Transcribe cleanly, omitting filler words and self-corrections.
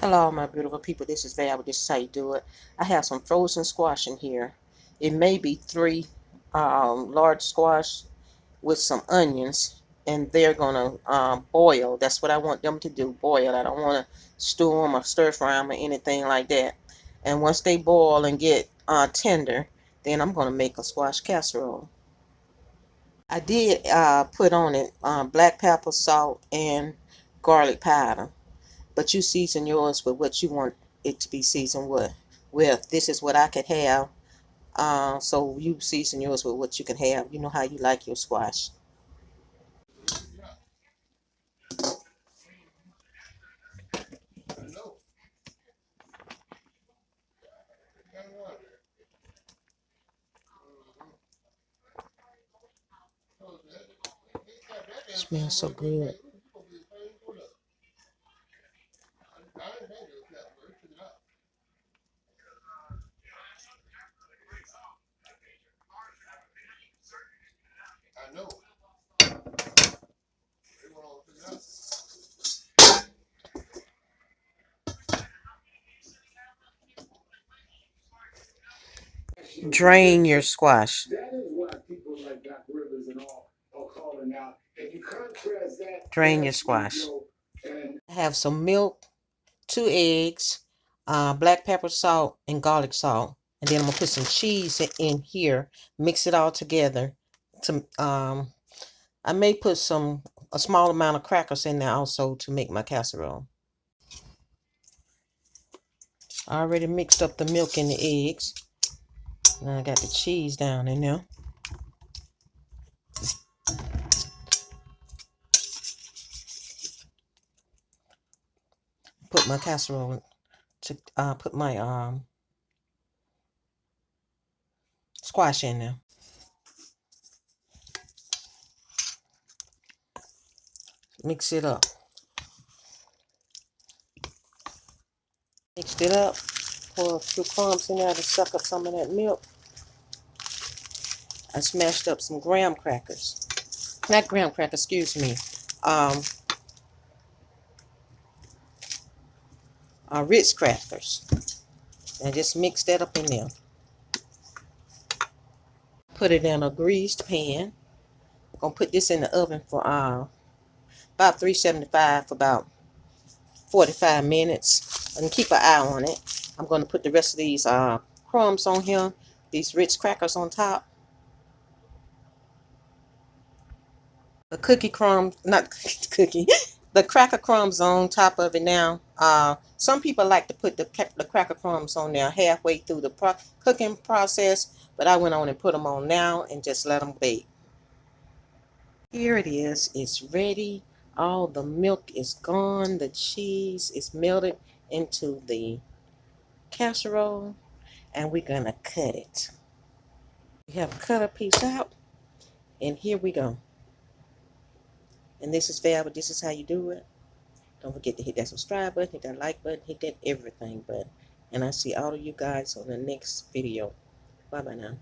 Hello, my beautiful people. This is Val. This is how you do it. I have some frozen squash in here. It may be three large squash with some onions, and they're gonna boil. That's what I want them to do, boil. I don't want to stew them or stir fry them or anything like that. And once they boil and get tender, then I'm gonna make a squash casserole. I did put on it black pepper, salt, and garlic powder. But you season yours with what you want it to be seasoned with. This is what I could have. So you season yours with what you can have. You know how you like your squash. It smells so good. Drain your squash. Drain your squash. I have some milk, 2 eggs, black pepper, salt, and garlic salt. And then I'm gonna put some cheese in here. Mix it all together. I may put a small amount of crackers in there also to make my casserole. I already mixed up the milk and the eggs. Now I got the cheese down in there. Put my casserole to put my squash in there. Mix it up. Mixed it up. Pour a few crumbs in there to suck up some of that milk. I smashed up some graham crackers. Not graham crackers, excuse me. Ritz crackers. And just mix that up in there. Put it in a greased pan. I'm gonna put this in the oven for about 375 for about 45 minutes. And keep an eye on it. I'm gonna put the rest of these crumbs on here. These Ritz crackers on top. The cookie crumbs, not cookie, the cracker crumbs on top of it now. Some people like to put the cracker crumbs on there halfway through the cooking process, but I went on and put them on now and just let them bake. Here it is. It's ready. All the milk is gone. The cheese is melted into the casserole, and we're gonna cut it. We have cut a piece out, and here we go. And this is Val, but this is how you do it. Don't forget to hit that subscribe button, hit that like button, hit that everything button. And I see all of you guys on the next video. Bye bye now.